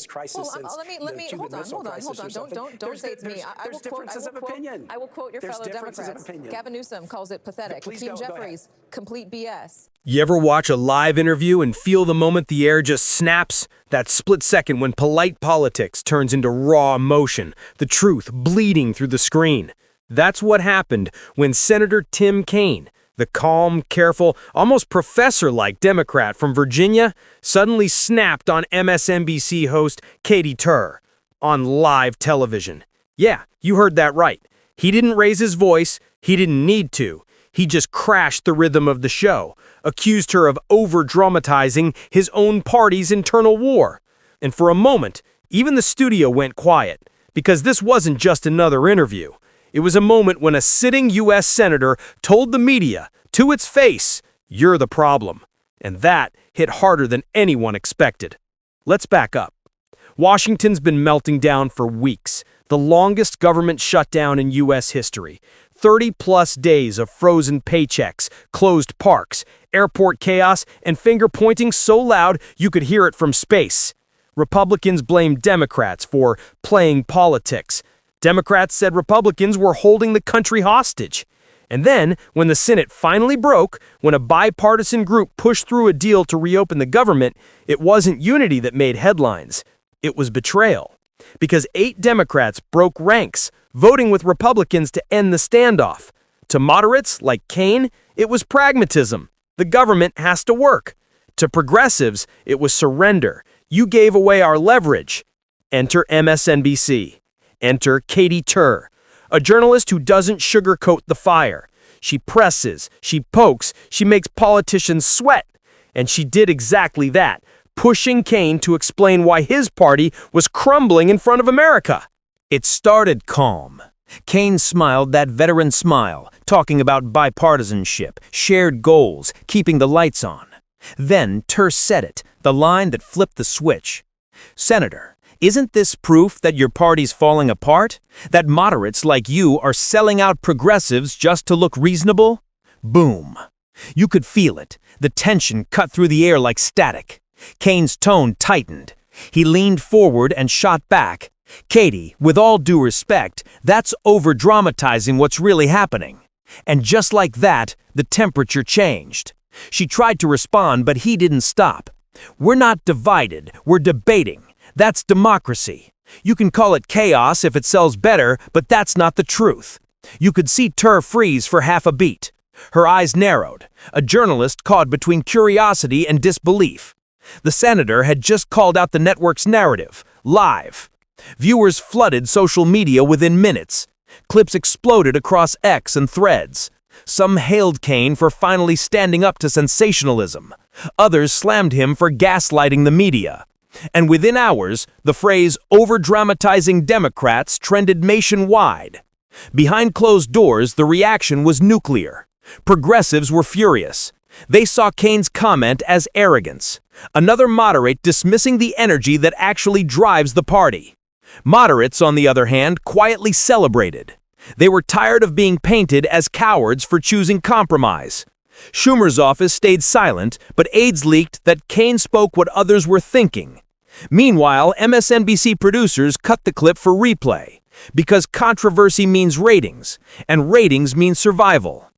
crisis since let me hold on. Don't say it's me. I will quote your fellow Democrats. Gavin Newsom calls it pathetic. Hakeem Jeffries, complete BS. You ever watch a live interview and feel the moment the air just snaps? That split second when polite politics turns into raw emotion, the truth bleeding through the screen. That's what happened when Senator Tim Kaine, the calm, careful, almost professor-like Democrat from Virginia, suddenly snapped on MSNBC host Katy Tur on live television. Yeah, you heard that right. He didn't raise his voice. He didn't need to. He just crashed the rhythm of the show, accused her of over-dramatizing his own party's internal war. And for a moment, even the studio went quiet, because this wasn't just another interview. It was a moment when a sitting U.S. senator told the media, to its face, "You're the problem." And that hit harder than anyone expected. Let's back up. Washington's been melting down for weeks, the longest government shutdown in U.S. history. 30-plus days of frozen paychecks, closed parks, airport chaos, and finger-pointing so loud you could hear it from space. Republicans blamed Democrats for playing politics. Democrats said Republicans were holding the country hostage. And then, when the Senate finally broke, when a bipartisan group pushed through a deal to reopen the government, it wasn't unity that made headlines. It was betrayal. Because 8 Democrats broke ranks, voting with Republicans to end the standoff. To moderates like Kaine, it was pragmatism. The government has to work. To progressives, it was surrender. You gave away our leverage. Enter MSNBC. Enter Katy Tur, a journalist who doesn't sugarcoat the fire. She presses, she pokes, she makes politicians sweat. And she did exactly that, pushing Kaine to explain why his party was crumbling in front of America. It started calm. Kaine smiled that veteran smile, talking about bipartisanship, shared goals, keeping the lights on. Then Tur said it, the line that flipped the switch. "Senator, isn't this proof that your party's falling apart? That moderates like you are selling out progressives just to look reasonable?" Boom. You could feel it. The tension cut through the air like static. Kaine's tone tightened. He leaned forward and shot back. "Katy, with all due respect, that's over-dramatizing what's really happening." And just like that, the temperature changed. She tried to respond, but he didn't stop. "We're not divided, we're debating. That's democracy. You can call it chaos if it sells better, but that's not the truth." You could see Tur freeze for half a beat. Her eyes narrowed, a journalist caught between curiosity and disbelief. The senator had just called out the network's narrative, live. Viewers flooded social media within minutes. Clips exploded across X and Threads. Some hailed Kaine for finally standing up to sensationalism. Others slammed him for gaslighting the media. And within hours, the phrase "over-dramatizing Democrats" trended nationwide. Behind closed doors, the reaction was nuclear. Progressives were furious. They saw Kaine's comment as arrogance, another moderate dismissing the energy that actually drives the party. Moderates, on the other hand, quietly celebrated. They were tired of being painted as cowards for choosing compromise. Schumer's office stayed silent, but aides leaked that Kaine spoke what others were thinking. Meanwhile, MSNBC producers cut the clip for replay, because controversy means ratings, and ratings mean survival.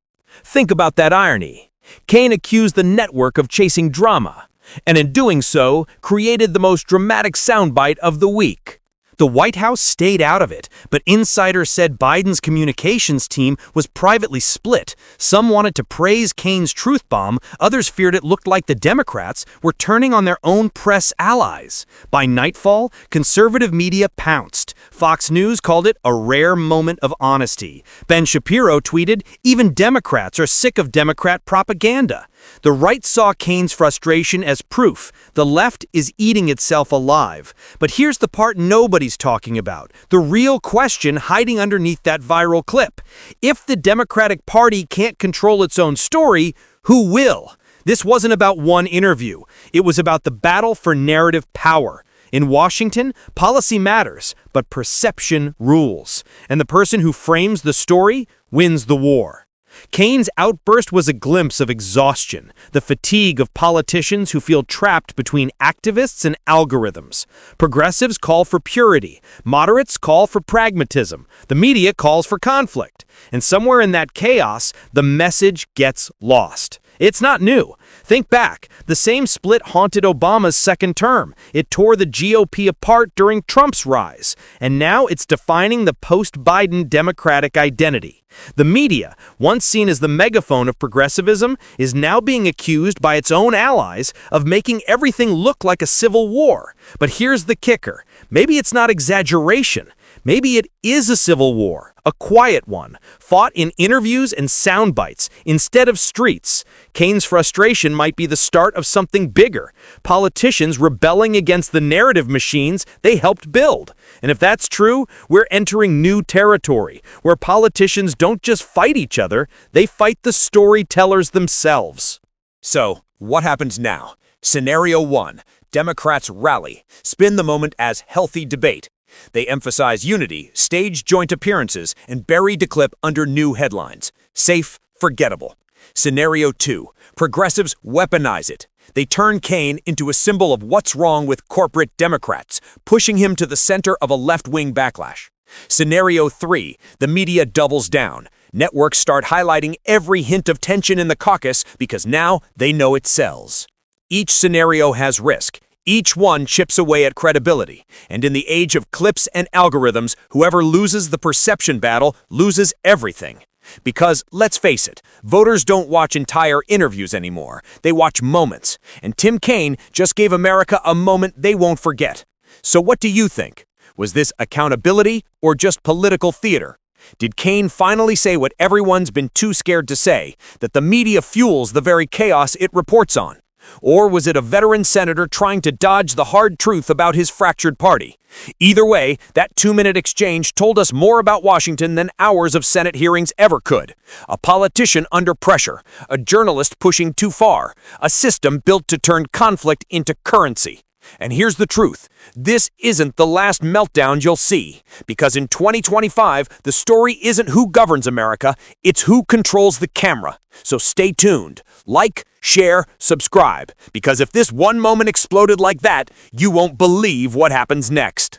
Think about that irony. Kaine accused the network of chasing drama, and in doing so, created the most dramatic soundbite of the week. The White House stayed out of it, but insiders said Biden's communications team was privately split. Some wanted to praise Kaine's truth bomb, others feared it looked like the Democrats were turning on their own press allies. By nightfall, conservative media pounced. Fox News called it a rare moment of honesty. Ben Shapiro tweeted, "Even Democrats are sick of Democrat propaganda." The right saw Kaine's frustration as proof the left is eating itself alive. But here's the part nobody's talking about, the real question hiding underneath that viral clip. If the Democratic Party can't control its own story, who will? This wasn't about one interview. It was about the battle for narrative power. In Washington, policy matters, but perception rules. And the person who frames the story wins the war. Kaine's outburst was a glimpse of exhaustion, the fatigue of politicians who feel trapped between activists and algorithms. Progressives call for purity, moderates call for pragmatism, the media calls for conflict. And somewhere in that chaos, the message gets lost. It's not new. Think back. The same split haunted Obama's second term. It tore the GOP apart during Trump's rise. And now it's defining the post-Biden Democratic identity. The media, once seen as the megaphone of progressivism, is now being accused by its own allies of making everything look like a civil war. But here's the kicker. Maybe it's not exaggeration. Maybe it is a civil war, a quiet one, fought in interviews and sound bites instead of streets. Kaine's frustration might be the start of something bigger, politicians rebelling against the narrative machines they helped build. And if that's true, we're entering new territory, where politicians don't just fight each other, they fight the storytellers themselves. So, what happens now? Scenario 1. Democrats rally, spin the moment as healthy debate. They emphasize unity, stage joint appearances, and bury the clip under new headlines. Safe, forgettable. Scenario 2. Progressives weaponize it. They turn Kaine into a symbol of what's wrong with corporate Democrats, pushing him to the center of a left-wing backlash. Scenario 3. The media doubles down. Networks start highlighting every hint of tension in the caucus because now they know it sells. Each scenario has risk. Each one chips away at credibility. And in the age of clips and algorithms, whoever loses the perception battle loses everything. Because, let's face it, voters don't watch entire interviews anymore. They watch moments. And Tim Kaine just gave America a moment they won't forget. So what do you think? Was this accountability or just political theater? Did Kaine finally say what everyone's been too scared to say, that the media fuels the very chaos it reports on? Or was it a veteran senator trying to dodge the hard truth about his fractured party? Either way, that 2-minute exchange told us more about Washington than hours of Senate hearings ever could. A politician under pressure, a journalist pushing too far, a system built to turn conflict into currency. And here's the truth. This isn't the last meltdown you'll see. Because in 2025, the story isn't who governs America, it's who controls the camera. So stay tuned. Like, share, subscribe. Because if this one moment exploded like that, you won't believe what happens next.